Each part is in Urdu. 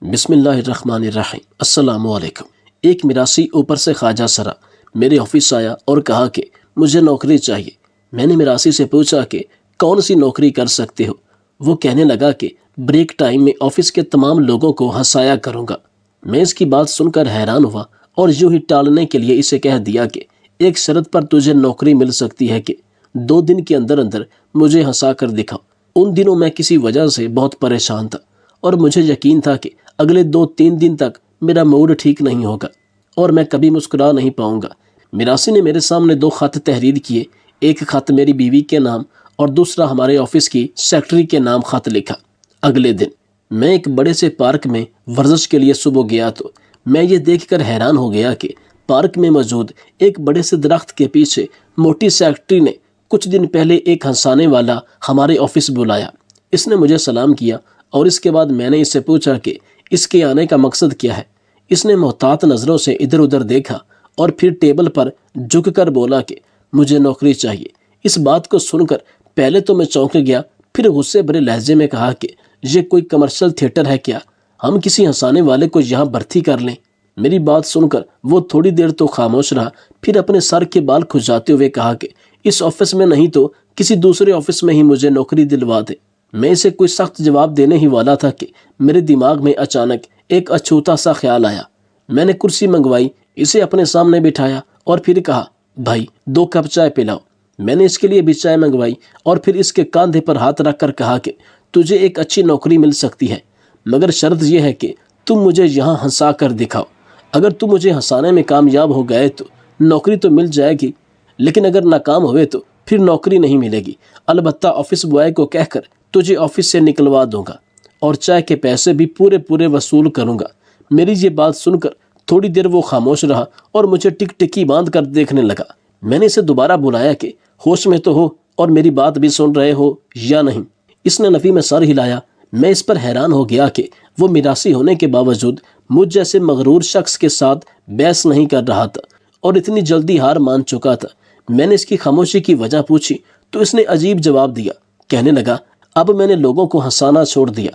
بسم اللہ الرحمن الرحیم۔ السلام علیکم۔ ایک میراثی اوپر سے خواجہ سرا میرے آفس آیا اور کہا کہ مجھے نوکری چاہیے۔ میں نے میراثی سے پوچھا کہ کون سی نوکری کر سکتے ہو؟ وہ کہنے لگا کہ بریک ٹائم میں آفس کے تمام لوگوں کو ہنسایا کروں گا۔ میں اس کی بات سن کر حیران ہوا اور یوں ہی ٹالنے کے لیے اسے کہہ دیا کہ ایک شرط پر تجھے نوکری مل سکتی ہے کہ 2 دن کے اندر مجھے ہنسا کر دکھاؤ۔ ان دنوں میں کسی وجہ سے بہت پریشان تھا اور مجھے یقین تھا کہ اگلے 2-3 دن تک میرا موڈ ٹھیک نہیں ہوگا اور میں کبھی مسکرا نہیں پاؤں گا۔ میراثی نے میرے سامنے 2 خط تحریر کیے، ایک خط میری بیوی کے نام اور دوسرا ہمارے آفس کی سیکرٹری کے نام خط لکھا۔ اگلے دن میں ایک بڑے سے پارک میں ورزش کے لیے صبح گیا تو میں یہ دیکھ کر حیران ہو گیا کہ پارک میں موجود ایک بڑے سے درخت کے پیچھے موٹی سیکرٹری نے کچھ دن پہلے ایک ہنسانے والا ہمارے آفس بلایا۔ اس نے مجھے سلام کیا اور اس کے بعد میں نے اس سے پوچھا کہ اس کے آنے کا مقصد کیا ہے۔ اس نے محتاط نظروں سے ادھر ادھر دیکھا اور پھر ٹیبل پر جھک کر بولا کہ مجھے نوکری چاہیے۔ اس بات کو سن کر پہلے تو میں چونک گیا، پھر غصے بھرے لہجے میں کہا کہ یہ کوئی کمرشل تھیٹر ہے کیا؟ ہم کسی ہنسانے والے کو یہاں بھرتی کر لیں؟ میری بات سن کر وہ تھوڑی دیر تو خاموش رہا، پھر اپنے سر کے بال کھجاتے ہوئے کہا کہ اس آفس میں نہیں تو کسی دوسرے آفس میں ہی مجھے نوکری دلوا دے۔ میں اسے کوئی سخت جواب دینے ہی والا تھا کہ میرے دماغ میں اچانک ایک اچھوتا سا خیال آیا۔ میں نے کرسی منگوائی، اسے اپنے سامنے بٹھایا اور پھر کہا، بھائی 2 کپ چائے پلاؤ۔ میں نے اس کے لیے بھی چائے منگوائی اور پھر اس کے کاندھے پر ہاتھ رکھ کر کہا کہ تجھے ایک اچھی نوکری مل سکتی ہے، مگر شرط یہ ہے کہ تم مجھے یہاں ہنسا کر دکھاؤ۔ اگر تم مجھے ہنسانے میں کامیاب ہو گئے تو نوکری تو مل جائے گی، لیکن اگر ناکام ہوئے تو پھر نوکری نہیں ملے گی۔ البتہ آفس بوائے کو کہہ کر تجھے آفس سے نکلوا دوں گا اور چائے کے پیسے بھی پورے وصول کروں گا۔ میری یہ بات سن کر تھوڑی دیر وہ خاموش رہا اور مجھے ٹک ٹکی باندھ کر دیکھنے لگا۔ میں نے اسے دوبارہ بلایا کہ ہوش میں تو ہو اور میری بات بھی سن رہے ہو یا نہیں؟ اس نے نفی میں سر ہلایا۔ میں اس پر حیران ہو گیا کہ وہ میراثی ہونے کے باوجود مجھ جیسے مغرور شخص کے ساتھ بحث نہیں کر رہا تھا اور اتنی جلدی ہار مان چکا تھا۔ میں نے اس کی خاموشی کی وجہ پوچھی تو اس نے عجیب جواب دیا، کہنے لگا اب میں نے لوگوں کو ہنسانا چھوڑ دیا۔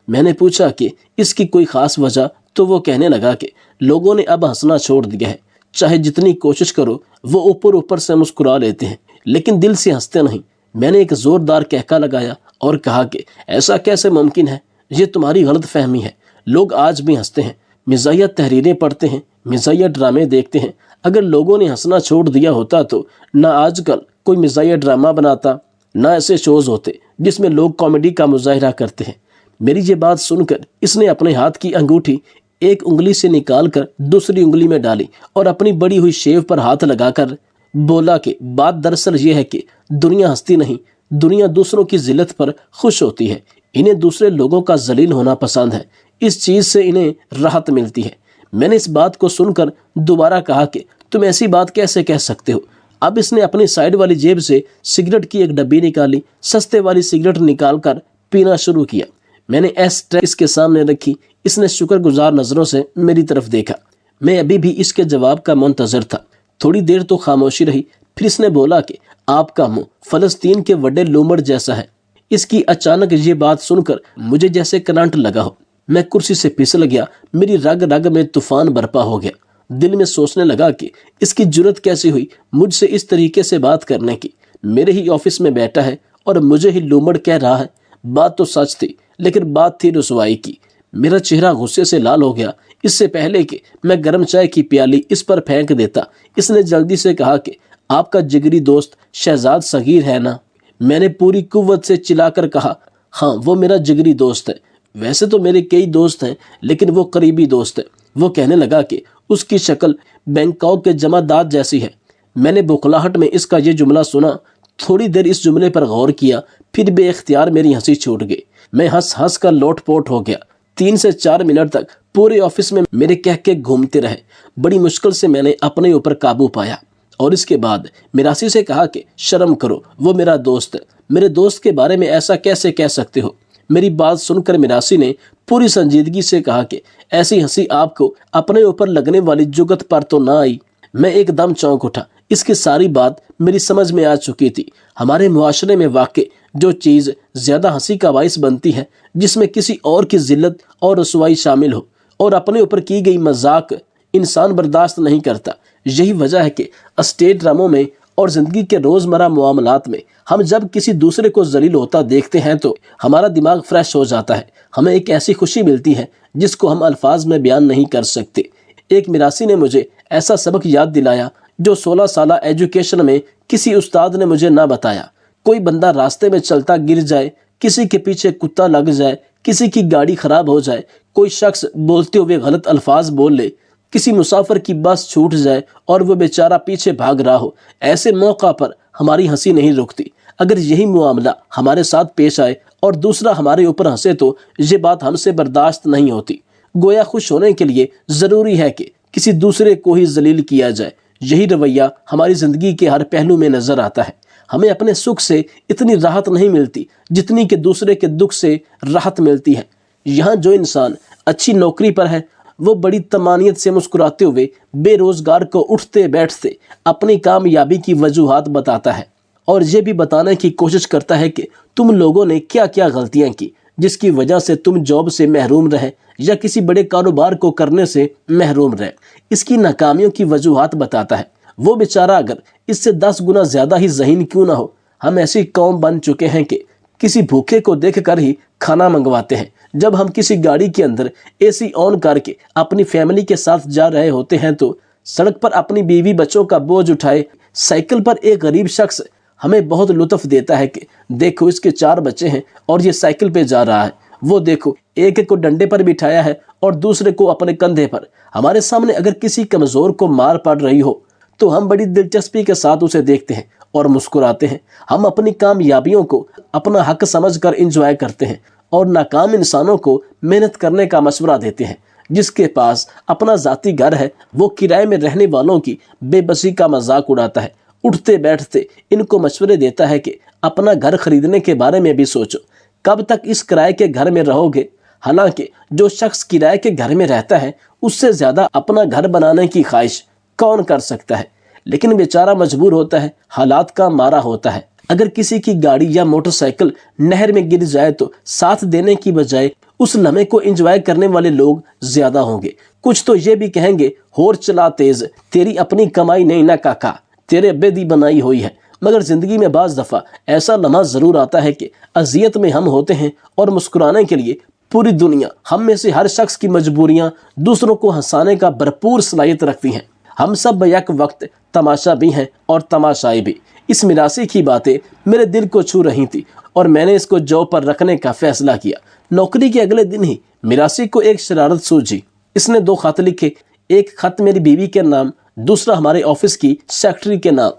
میں نے پوچھا کہ اس کی کوئی خاص وجہ تو وہ کہنے لگا کہ لوگوں نے اب ہنسنا چھوڑ دیا ہے، چاہے جتنی کوشش کرو وہ اوپر سے مسکرا لیتے ہیں لیکن دل سے ہنستے نہیں۔ میں نے ایک زوردار کہکا لگایا اور کہا کہ ایسا کیسے ممکن ہے؟ یہ تمہاری غلط فہمی ہے۔ لوگ آج بھی ہنستے ہیں، مزاحیہ تحریریں پڑھتے ہیں، مزاحیہ ڈرامے دیکھتے ہیں۔ اگر لوگوں نے ہنسنا چھوڑ دیا ہوتا تو نہ آج کل کوئی مزاحیہ ڈرامہ بناتا، نہ ایسے شوز ہوتے جس میں لوگ کامیڈی کا مظاہرہ کرتے ہیں۔ میری یہ بات سن کر اس نے اپنے ہاتھ کی انگوٹھی ایک انگلی سے نکال کر دوسری انگلی میں ڈالی اور اپنی بڑی ہوئی شیو پر ہاتھ لگا کر بولا کہ بات دراصل یہ ہے کہ دنیا ہنستی نہیں، دنیا دوسروں کی ذلت پر خوش ہوتی ہے۔ انہیں دوسرے لوگوں کا ذلیل ہونا پسند ہے، اس چیز سے انہیں راحت ملتی ہے۔ میں نے اس بات کو سن کر دوبارہ کہا کہ تم ایسی بات کیسے کہہ سکتے ہو؟ اب اس نے اپنی سائیڈ والی جیب سے سگریٹ کی ایک ڈبی نکالی، سستے والی سگریٹ نکال کر پینا شروع کیا۔ میں نے ایس ٹرے اس کے سامنے رکھی۔ اس نے شکر گزار نظروں سے میری طرف دیکھا۔ میں ابھی بھی اس کے جواب کا منتظر تھا۔ تھوڑی دیر تو خاموشی رہی، پھر اس نے بولا کہ آپ کا منہ فلسطین کے وڈے لومڑ جیسا ہے۔ اس کی اچانک یہ بات سن کر مجھے جیسے کرنٹ لگا ہو۔ میں کرسی سے پھسل گیا، میری رگ رگ میں طوفان برپا ہو گیا۔ دل میں سوچنے لگا کہ اس کی جرت کیسی ہوئی مجھ سے اس طریقے سے بات کرنے کی۔ میرے ہی آفس میں بیٹھا ہے اور مجھے ہی لومڑ کہہ رہا ہے۔ بات تو سچ تھی لیکن بات تھی رسوائی کی۔ میرا چہرہ غصے سے لال ہو گیا۔ اس سے پہلے کہ میں گرم چائے کی پیالی اس پر پھینک دیتا، اس نے جلدی سے کہا کہ آپ کا جگری دوست شہزاد صغیر ہے نا؟ میں نے پوری قوت سے چلا کر کہا، ہاں وہ میرا جگری دوست ہے۔ ویسے تو میرے کئی دوست ہیں لیکن وہ قریبی دوست ہے۔ وہ کہنے لگا کہ اس کی شکل بینکاک کے جمعداد جیسی ہے۔ میں نے بوکھلاہٹ میں اس کا یہ جملہ سنا، تھوڑی دیر اس جملے پر غور کیا، پھر بے اختیار میری ہنسی چھوٹ گئی۔ میں ہنس ہنس کر لوٹ پوٹ ہو گیا۔ 3 سے 4 منٹ تک پورے آفس میں میرے کہکے گھومتے رہے۔ بڑی مشکل سے میں نے اپنے اوپر قابو پایا اور اس کے بعد میراثی سے کہا کہ شرم کرو، وہ میرا دوست ہے، میرے دوست کے بارے میں ایسا کیسے کہہ سکتے ہو؟ میری بات سن کر میراثی نے پوری سنجیدگی سے کہا کہ ایسی ہنسی آپ کو اپنے اوپر لگنے والی جگت پر تو نہ آئی؟ میں ایک دم چونک اٹھا۔ اس کی ساری بات میری سمجھ میں آ چکی تھی۔ ہمارے معاشرے میں واقع جو چیز زیادہ ہنسی کا باعث بنتی ہے، جس میں کسی اور کی ذلت اور رسوائی شامل ہو اور اپنے اوپر کی گئی مذاق انسان برداشت نہیں کرتا۔ یہی وجہ ہے کہ اسٹیج ڈراموں میں اور زندگی کے روزمرہ معاملات میں ہم جب کسی دوسرے کو ذلیل ہوتا دیکھتے ہیں تو ہمارا دماغ فریش ہو جاتا ہے، ہمیں ایک ایسی خوشی ملتی ہے جس کو ہم الفاظ میں بیان نہیں کر سکتے۔ ایک میراثی نے مجھے ایسا سبق یاد دلایا جو 16 سالہ ایجوکیشن میں کسی استاد نے مجھے نہ بتایا۔ کوئی بندہ راستے میں چلتا گر جائے، کسی کے پیچھے کتا لگ جائے، کسی کی گاڑی خراب ہو جائے، کوئی شخص بولتے ہوئے غلط الفاظ بول لے، کسی مسافر کی بس چھوٹ جائے اور وہ بیچارہ پیچھے بھاگ رہا ہو، ایسے موقع پر ہماری ہنسی نہیں رکتی۔ اگر یہی معاملہ ہمارے ساتھ پیش آئے اور دوسرا ہمارے اوپر ہنسے تو یہ بات ہم سے برداشت نہیں ہوتی۔ گویا خوش ہونے کے لیے ضروری ہے کہ کسی دوسرے کو ہی ذلیل کیا جائے۔ یہی رویہ ہماری زندگی کے ہر پہلو میں نظر آتا ہے۔ ہمیں اپنے سکھ سے اتنی راحت نہیں ملتی جتنی کہ دوسرے کے دکھ سے راحت ملتی ہے۔ یہاں جو انسان اچھی نوکری پر ہے وہ بڑی طمانینت سے مسکراتے ہوئے بے روزگار کو اٹھتے بیٹھتے اپنی کامیابی کی وجوہات بتاتا ہے اور یہ بھی بتانے کی کوشش کرتا ہے کہ تم لوگوں نے کیا کیا غلطیاں کی جس کی وجہ سے تم جاب سے محروم رہے یا کسی بڑے کاروبار کو کرنے سے محروم رہے، اس کی ناکامیوں کی وجوہات بتاتا ہے۔ وہ بیچارہ اگر اس سے 10 گنا زیادہ ہی ذہین کیوں نہ ہو، ہم ایسی قوم بن چکے ہیں کہ کسی بھوکے کو دیکھ کر ہی کھانا منگواتے ہیں۔ جب ہم کسی گاڑی کے اندر اے سی آن کر کے اپنی فیملی کے ساتھ جا رہے ہوتے ہیں تو سڑک پر اپنی بیوی بچوں کا بوجھ اٹھائے سائیکل پر ایک غریب شخص ہمیں بہت لطف دیتا ہے کہ دیکھو اس کے 4 بچے ہیں اور یہ سائیکل پہ جا رہا ہے، وہ دیکھو ایک کو ڈنڈے پر بٹھایا ہے اور دوسرے کو اپنے کندھے پر۔ ہمارے سامنے اگر کسی کمزور کو مار پڑ رہی ہو تو ہم بڑی دلچسپی کے ساتھ اسے دیکھتے ہیں اور مسکراتے ہیں۔ ہم اپنی کامیابیوں کو اپنا حق سمجھ کر انجوائے کرتے ہیں اور ناکام انسانوں کو محنت کرنے کا مشورہ دیتے ہیں۔ جس کے پاس اپنا ذاتی گھر ہے وہ کرائے میں رہنے والوں کی بے بسی کا مذاق اڑاتا ہے، اٹھتے بیٹھتے ان کو مشورے دیتا ہے کہ اپنا گھر خریدنے کے بارے میں بھی سوچو، کب تک اس کرائے کے گھر میں رہو گے؟ حالانکہ جو شخص کرائے کے گھر میں رہتا ہے اس سے زیادہ اپنا گھر بنانے کی خواہش کون کر سکتا ہے؟ لیکن بیچارہ مجبور ہوتا ہے، حالات کا مارا ہوتا ہے۔ اگر کسی کی گاڑی یا موٹر سائیکل نہر میں گر جائے تو ساتھ دینے کی بجائے اس لمحے کو انجوائے کرنے والے لوگ زیادہ ہوں گے۔ کچھ تو یہ بھی کہیں گے، ہور چلا تیز، تیری اپنی کمائی نہیں نہ کاکا، تیرے ابے دی بنائی ہوئی ہے۔ مگر زندگی میں بعض دفعہ ایسا لمحہ ضرور آتا ہے کہ اذیت میں ہم ہوتے ہیں اور مسکرانے کے لیے پوری دنیا، ہم میں سے ہر شخص کی مجبوریاں دوسروں کو ہنسانے کا بھرپور صلاحیت رکھتی ہیں۔ ہم سب یک وقت تماشا بھی ہیں اور تماشائی بھی۔ اس میراثی کی باتیں میرے دل کو چھو رہی تھی اور میں نے اس کو جاب پر رکھنے کا فیصلہ کیا۔ نوکری کے اگلے دن ہی میراثی کو ایک شرارت سوجھی۔ اس نے 2 خط لکھے، ایک خط میری بیوی کے نام، دوسرا ہمارے آفس کی سیکرٹری کے نام۔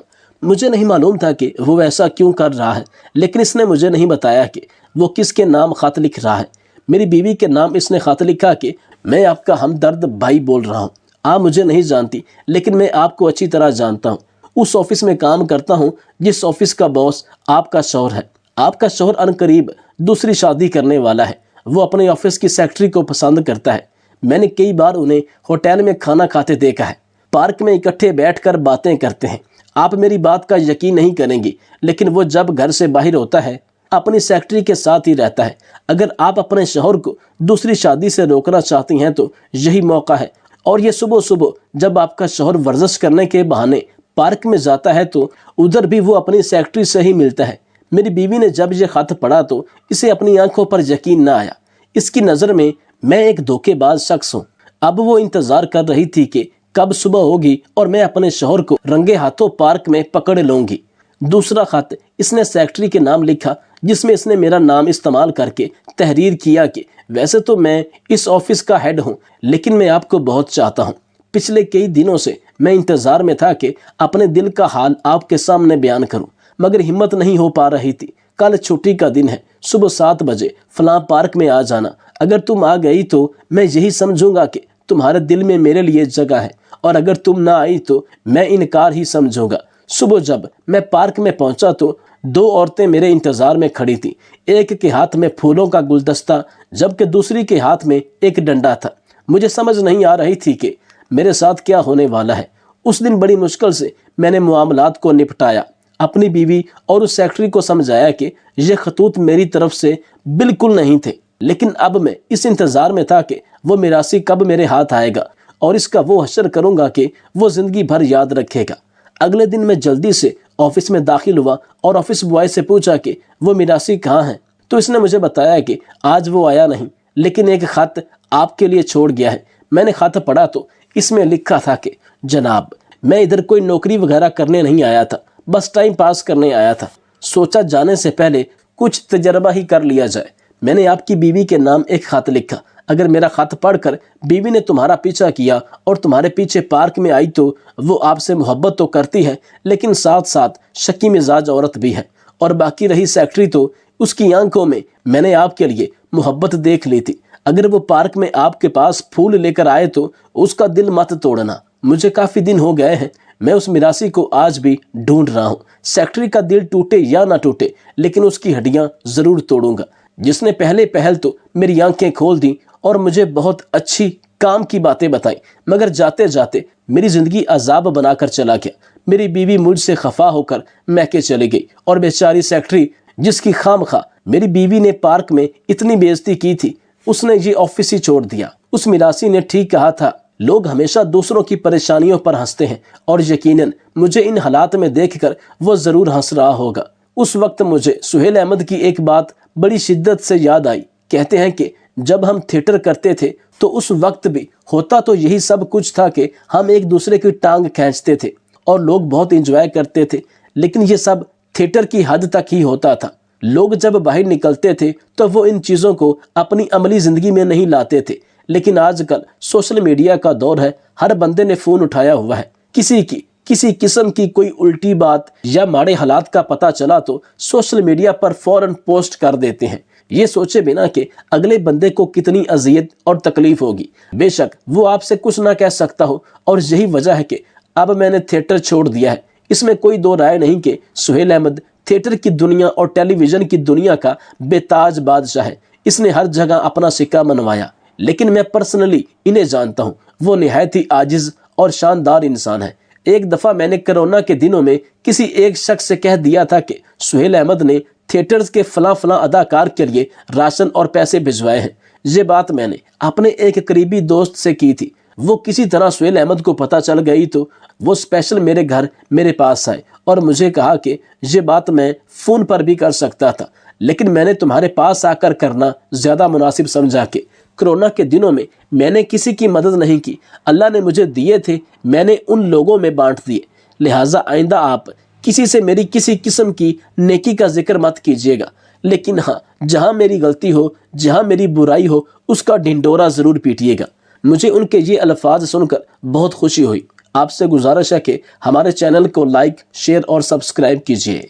مجھے نہیں معلوم تھا کہ وہ ایسا کیوں کر رہا ہے، لیکن اس نے مجھے نہیں بتایا کہ وہ کس کے نام خط لکھ رہا ہے۔ میری بیوی کے نام اس نے خط لکھا کہ میں آپ کا ہمدرد بھائی بول رہا ہوں۔ آپ مجھے نہیں جانتی لیکن میں آپ کو اچھی طرح جانتا ہوں۔ اس آفس میں کام کرتا ہوں جس آفس کا باس آپ کا شوہر ہے۔ آپ کا شوہر عنقریب دوسری شادی کرنے والا ہے۔ وہ اپنے آفس کی سیکرٹری کو پسند کرتا ہے۔ میں نے کئی بار انہیں ہوٹل میں کھانا کھاتے دیکھا ہے، پارک میں اکٹھے بیٹھ کر باتیں کرتے ہیں۔ آپ میری بات کا یقین نہیں کریں گی لیکن وہ جب گھر سے باہر ہوتا ہے اپنی سیکرٹری کے ساتھ ہی رہتا ہے۔ اگر آپ اپنے شوہر کو دوسری شادی سے روکنا چاہتی ہیں تو یہی موقع ہے۔ اور یہ صبح صبح جب آپ کا شوہر ورزش کرنے کے بہانے پارک میں جاتا ہے تو ادھر بھی وہ اپنی سیکرٹری سے ہی ملتا ہے۔ میری بیوی نے جب یہ خط پڑھا تو اسے اپنی آنکھوں پر یقین نہ آیا۔ اس کی نظر میں میں ایک دھوکے باز شخص ہوں۔ اب وہ انتظار کر رہی تھی کہ کب صبح ہوگی اور میں اپنے شوہر کو رنگے ہاتھوں پارک میں پکڑ لوں گی۔ دوسرا خط اس نے سیکرٹری کے نام لکھا جس میں اس نے میرا نام استعمال کر کے تحریر کیا کہ ویسے تو میں اس آفس کا ہیڈ ہوں لیکن میں آپ کو بہت چاہتا ہوں۔ پچھلے کئی دنوں سے میں انتظار میں تھا کہ اپنے دل کا حال آپ کے سامنے بیان کروں مگر ہمت نہیں ہو پا رہی تھی۔ کل چھٹی کا دن ہے، صبح 7 بجے فلاں پارک میں آ جانا۔ اگر تم آ گئی تو میں یہی سمجھوں گا کہ تمہارے دل میں میرے لیے جگہ ہے اور اگر تم نہ آئی تو میں انکار ہی سمجھوں گا۔ صبح جب میں پارک میں پہنچا تو 2 عورتیں میرے انتظار میں کھڑی تھیں۔ ایک کے ہاتھ میں پھولوں کا گلدستہ جبکہ دوسری کے ہاتھ میں ایک ڈنڈا تھا۔ مجھے سمجھ نہیں آ رہی تھی کہ میرے ساتھ کیا ہونے والا ہے۔ اس دن بڑی مشکل سے میں نے معاملات کو نپٹایا۔ اپنی بیوی اور اس سیکرٹری کو سمجھایا کہ یہ خطوط میری طرف سے بالکل نہیں تھے، لیکن اب میں اس انتظار میں تھا کہ وہ میراثی کب میرے ہاتھ آئے گا اور اس کا وہ حشر کروں گا کہ وہ زندگی بھر یاد رکھے گا۔ اگلے دن میں جلدی سے آفس میں داخل ہوا اور آفس بوائے سے پوچھا کہ وہ میراثی کہاں ہیں، تو اس نے مجھے بتایا کہ آج وہ آیا نہیں، لیکن ایک خط آپ کے لیے چھوڑ گیا ہے۔ میں نے خط پڑھا تو اس میں لکھا تھا کہ جناب، میں ادھر کوئی نوکری وغیرہ کرنے نہیں آیا تھا، بس ٹائم پاس کرنے آیا تھا، سوچا جانے سے پہلے کچھ تجربہ ہی کر لیا جائے۔ میں نے آپ کی بیوی کے نام ایک خط لکھا، اگر میرا خط پڑھ کر بیوی نے تمہارا پیچھا کیا اور تمہارے پیچھے پارک میں آئی تو وہ آپ سے محبت تو کرتی ہے، لیکن ساتھ ساتھ شکی مزاج عورت بھی ہے، اور باقی رہی سیکرٹری تو اس کی آنکھوں میں نے آپ کے لیے محبت دیکھ لی تھی۔ اگر وہ پارک میں آپ کے پاس پھول لے کر آئے تو اس کا دل مت توڑنا، مجھے کافی دن ہو گئے ہیں، میں اس میراثی کو آج بھی ڈھونڈ رہا ہوں۔ سیکرٹری کا دل ٹوٹے یا نہ ٹوٹے، لیکن اس کی ہڈیاں ضرور توڑوں گا، جس نے پہل تو میری آنکھیں کھول دیں اور مجھے بہت اچھی کام کی باتیں بتائیں، مگر جاتے جاتے میری زندگی عذاب بنا کر چلا گیا۔ میری بیوی مجھ سے خفا ہو کر میکے چلی گئی، اور بیچاری سیکرٹری جس کی خواہ میری بیوی نے پارک میں اتنی بے عزتی کی تھی، اس نے یہ آفس ہی چھوڑ دیا۔ اس میراثی نے ٹھیک کہا تھا، لوگ ہمیشہ دوسروں کی پریشانیوں پر ہنستے ہیں، اور یقیناً مجھے ان حالات میں دیکھ کر وہ ضرور ہنس رہا ہوگا۔ اس وقت مجھے سہیل احمد کی ایک بات بڑی شدت سے یاد آئی۔ کہتے ہیں کہ جب ہم تھیٹر کرتے تھے تو اس وقت بھی ہوتا تو یہی سب کچھ تھا کہ ہم ایک دوسرے کی ٹانگ کھینچتے تھے اور لوگ بہت انجوائے کرتے تھے، لیکن یہ سب تھیٹر کی حد تک ہی ہوتا تھا۔ لوگ جب باہر نکلتے تھے تو وہ ان چیزوں کو اپنی عملی زندگی میں نہیں لاتے تھے، لیکن آج کل سوشل میڈیا کا دور ہے، ہر بندے نے فون اٹھایا ہوا ہے، کسی قسم کی کوئی الٹی بات یا ماڑے حالات کا پتہ چلا تو سوشل میڈیا پر فوراً پوسٹ کر دیتے ہیں، یہ سوچے بنا کہ اگلے بندے کو کتنی اذیت اور تکلیف ہوگی۔ بے شک وہ آپ سے کچھ نہ کہہ سکتا ہو، اور یہی وجہ ہے کہ اب میں نے تھیٹر چھوڑ دیا ہے۔ اس میں کوئی دو رائے نہیں کہ سہیل احمد تھیٹر کی دنیا اور ٹیلی ویژن کی دنیا کا بے تاج بادشاہ ہے، اس نے ہر جگہ اپنا سکہ منوایا، لیکن میں پرسنلی انہیں جانتا ہوں، وہ نہایت ہی عاجز اور شاندار انسان ہے۔ ایک دفعہ میں نے کرونا کے دنوں میں کسی ایک شخص سے کہہ دیا تھا کہ سہیل احمد نے تھیٹرز کے فلاں اداکار کے لیے راشن اور پیسے بھجوائے ہیں۔ یہ بات میں نے اپنے ایک قریبی دوست سے کی تھی، وہ کسی طرح سہیل احمد کو پتہ چل گئی تو وہ اسپیشل میرے گھر میرے پاس آئے اور مجھے کہا کہ یہ بات میں فون پر بھی کر سکتا تھا، لیکن میں نے تمہارے پاس آ کر کرنا زیادہ مناسب سمجھا کہ کرونا کے دنوں میں نے کسی کی مدد نہیں کی، اللہ نے مجھے دیے تھے، میں نے ان لوگوں میں بانٹ دیے، لہٰذا آئندہ آپ کسی سے میری کسی قسم کی نیکی کا ذکر مت کیجیے گا، لیکن ہاں جہاں میری غلطی ہو، جہاں میری برائی ہو، اس کا ڈھنڈورا ضرور پیٹیے گا۔ مجھے ان کے یہ الفاظ سن کر بہت خوشی ہوئی۔ آپ سے گزارش ہے کہ ہمارے چینل کو لائک، شیئر اور سبسکرائب کیجیے۔